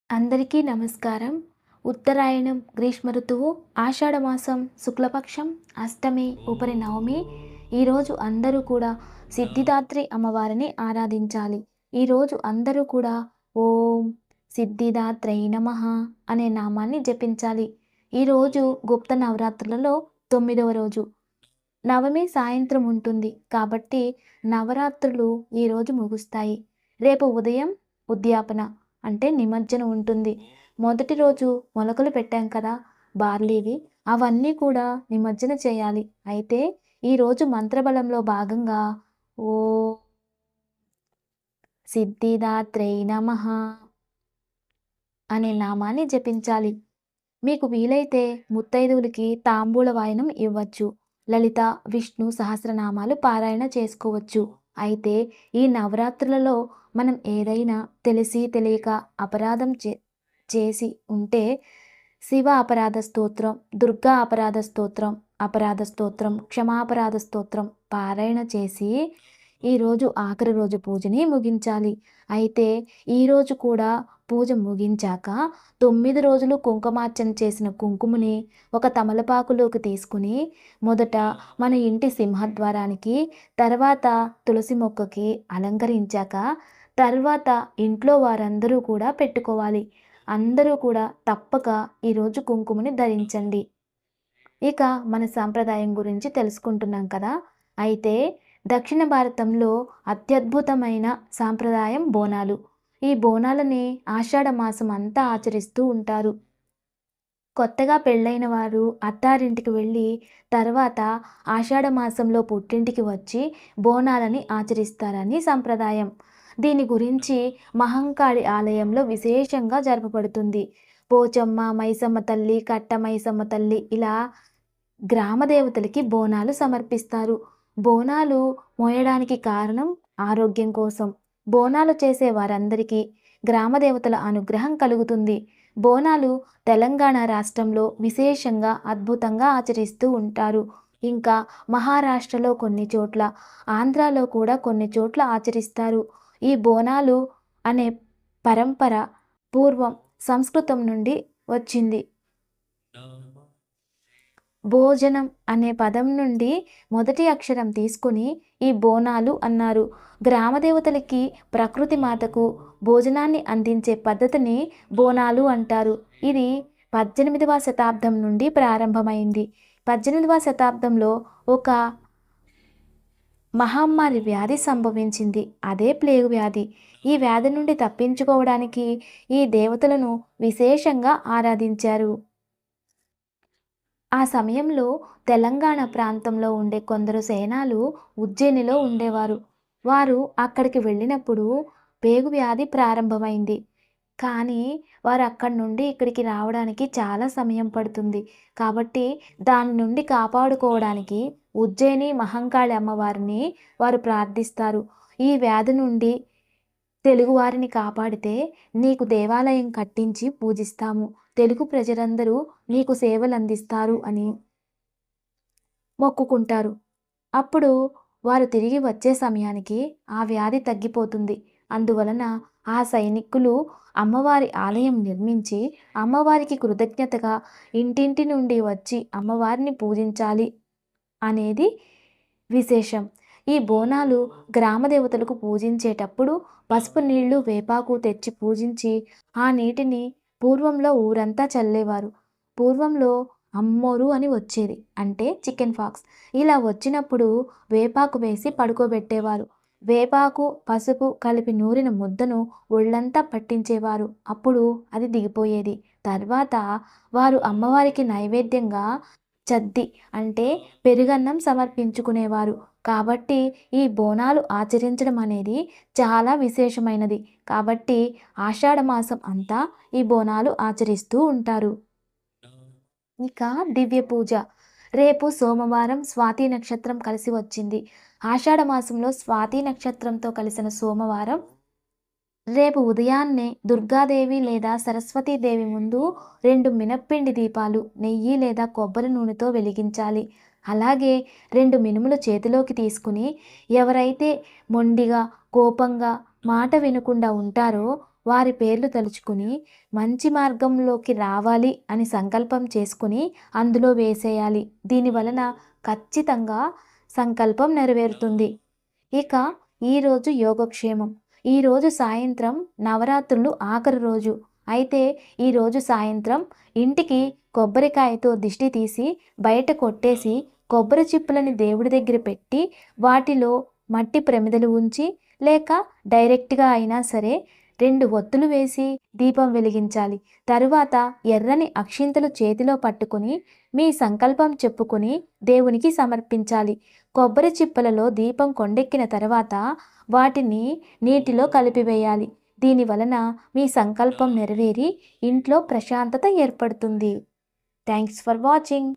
అందరికీ నమస్కారం. ఉత్తరాయణం గ్రీష్మ ఋతువు, ఆషాఢమాసం శుక్లపక్షం, అష్టమి ఉపరి నవమి. ఈరోజు అందరూ కూడా సిద్ధిదాత్రి అమ్మవారిని ఆరాధించాలి. ఈరోజు అందరూ కూడా ఓం సిద్ధిదాత్రై నమః అనే నామాన్ని జపించాలి. ఈరోజు గుప్త నవరాత్రులలో 9వ రోజు. నవమి సాయంత్రం ఉంటుంది కాబట్టి నవరాత్రులు ఈరోజు ముగుస్తాయి. రేపు ఉదయం ఉద్యాపన అంటే నిమజ్జనం ఉంటుంది. మొదటి రోజు మొలకలు పెట్టాం కదా, బార్లీవి, అవన్నీ కూడా నిమజ్జన చేయాలి. అయితే ఈరోజు మంత్రబలంలో భాగంగా ఓ సిద్ధిదాత్రై నమః అనే నామాన్ని జపించాలి. మీకు వీలైతే ముత్తైదువులకి తాంబూల వాయనం ఇవ్వచ్చు. లలిత విష్ణు సహస్రనామాలు పారాయణ చేసుకోవచ్చు. అయితే ఈ నవరాత్రులలో మనం ఏదైనా తెలిసి తెలియక అపరాధం చేసి ఉంటే శివ అపరాధ స్తోత్రం, దుర్గా అపరాధ స్తోత్రం, క్షమాపరాధ స్తోత్రం పారాయణ చేసి ఈరోజు ఆఖరి రోజు పూజని ముగించాలి. అయితే ఈరోజు కూడా పూజ ముగించాక 9 రోజులు కుంకుమార్చన చేసిన కుంకుమని ఒక తమలపాకులోకి తీసుకుని మొదట మన ఇంటి సింహద్వారానికి, తర్వాత తులసి మొక్కకి అలంకరించాక తర్వాత ఇంట్లో వారందరూ కూడా పెట్టుకోవాలి. అందరూ కూడా తప్పక ఈరోజు కుంకుమని ధరించండి. ఇక మన సాంప్రదాయం గురించి తెలుసుకుంటున్నాం కదా. అయితే దక్షిణ భారతంలో అత్యద్భుతమైన సాంప్రదాయం బోనాలు. ఈ బోనాలని ఆషాఢ మాసం అంతా ఆచరిస్తూ ఉంటారు. కొత్తగా పెళ్ళైన వారు అత్తారింటికి వెళ్ళి తర్వాత ఆషాఢ మాసంలో పుట్టింటికి వచ్చి బోనాలని ఆచరిస్తారని సంప్రదాయం. దీని గురించి మహంకాళి ఆలయంలో విశేషంగా జరపబడుతుంది. పోచమ్మ, మైసమ్మ తల్లి, కట్ట మైసమ్మ తల్లి ఇలా గ్రామదేవతలకి బోనాలు సమర్పిస్తారు. బోనాలు మోయడానికి కారణం ఆరోగ్యం కోసం. బోనాలు చేసే వారందరికీ గ్రామదేవతల అనుగ్రహం కలుగుతుంది. బోనాలు తెలంగాణ రాష్ట్రంలో విశేషంగా అద్భుతంగా ఆచరిస్తూ ఉంటారు. ఇంకా మహారాష్ట్రలో కొన్ని చోట్ల, ఆంధ్రాలో కూడా కొన్ని చోట్ల ఆచరిస్తారు. ఈ బోనాలు అనే పరంపర పూర్వం సంస్కృతం నుండి వచ్చింది. భోజనం అనే పదం నుండి మొదటి అక్షరం తీసుకుని ఈ బోనాలు అన్నారు. గ్రామదేవతలకి, ప్రకృతి మాతకు భోజనాన్ని అందించే పద్ధతిని బోనాలు అంటారు. ఇది 18వ శతాబ్దం నుండి ప్రారంభమైంది. 18వ శతాబ్దంలో ఒక మహమ్మారి వ్యాధి సంభవించింది. అదే ప్లేగు వ్యాధి. ఈ వ్యాధి నుండి తప్పించుకోవడానికి ఈ దేవతలను విశేషంగా ఆరాధించారు. ఆ సమయంలో తెలంగాణ ప్రాంతంలో ఉండే కొందరు సేనాలు ఉజ్జయినిలో ఉండేవారు. వారు అక్కడికి వెళ్ళినప్పుడు పేగు వ్యాధి ప్రారంభమైంది. కానీ వారు అక్కడి నుండి ఇక్కడికి రావడానికి చాలా సమయం పడుతుంది. కాబట్టి దాని నుండి కాపాడుకోవడానికి ఉజ్జయిని మహంకాళి అమ్మవారిని వారు ప్రార్థిస్తారు. ఈ వ్యాధి నుండి తెలుగువారిని కాపాడితే నీకు దేవాలయం కట్టించి పూజిస్తాము, తెలుగు ప్రజలందరూ నీకు సేవలు అందిస్తారు అని మొక్కుకుంటారు. అప్పుడు వారు తిరిగి వచ్చే సమయానికి ఆ వ్యాధి తగ్గిపోతుంది. అందువలన ఆ సైనికులు అమ్మవారి ఆలయం నిర్మించి అమ్మవారికి కృతజ్ఞతగా ఇంటింటి నుండి వచ్చి అమ్మవారిని పూజించాలి అనేది విశేషం. ఈ బోనాలు గ్రామదేవతలకు పూజించేటప్పుడు పసుపు నీళ్లు, వేపాకు తెచ్చి పూజించి ఆ నీటిని పూర్వంలో ఊరంతా చల్లేవారు. పూర్వంలో అమ్మోరు అని వచ్చేది, అంటే చికెన్ ఫాక్స్. ఇలా వచ్చినప్పుడు వేపాకు వేసి పడుకోబెట్టేవారు. వేపాకు, పసుపు కలిపి నూరిన ముద్దను ఒళ్ళంతా పట్టించేవారు. అప్పుడు అది దిగిపోయేది. తర్వాత వారు అమ్మవారికి నైవేద్యంగా చద్ది అంటే పెరుగన్నం సమర్పించుకునేవారు. కాబట్టి ఈ బోనాలు ఆచరించడం అనేది చాలా విశేషమైనది. కాబట్టి ఆషాఢ మాసం అంతా ఈ బోనాలు ఆచరిస్తూ ఉంటారు. ఇక దివ్య పూజ. రేపు సోమవారం స్వాతి నక్షత్రం కలిసి వచ్చింది. ఆషాఢ మాసంలో స్వాతి నక్షత్రంతో కలిసిన సోమవారం రేపు ఉదయాన్నే దుర్గాదేవి లేదా సరస్వతీదేవి ముందు 2 మినప్పిండి దీపాలు నెయ్యి లేదా కొబ్బరి నూనెతో వెలిగించాలి. అలాగే 2 మినుములు చేతిలోకి తీసుకుని ఎవరైతే మొండిగా, కోపంగా, మాట వినకుండా ఉంటారో వారి పేర్లు తలుచుకుని మంచి మార్గంలోకి రావాలి అని సంకల్పం చేసుకుని అందులో వేసేయాలి. దీనివలన ఖచ్చితంగా సంకల్పం నెరవేరుతుంది. ఇక ఈరోజు యోగక్షేమం. ఈరోజు సాయంత్రం నవరాత్రులు ఆఖరి రోజు. అయితే ఈరోజు సాయంత్రం ఇంటికి కొబ్బరికాయతో దిష్టి తీసి బయట కొట్టేసి కొబ్బరి చిప్పలని దేవుడి దగ్గర పెట్టి వాటిలో మట్టి ప్రమిదలు ఉంచి లేక డైరెక్ట్గా అయినా సరే 2 ఒత్తులు వేసి దీపం వెలిగించాలి. తరువాత ఎర్రని అక్షింతలు చేతిలో పట్టుకుని మీ సంకల్పం చెప్పుకుని దేవునికి సమర్పించాలి. కొబ్బరి చిప్పలలో దీపం కొండెక్కిన తర్వాత వాటిని నీటిలో కలిపివేయాలి. దీనివలన మీ సంకల్పం నెరవేరి ఇంట్లో ప్రశాంతత ఏర్పడుతుంది. Thanks for watching.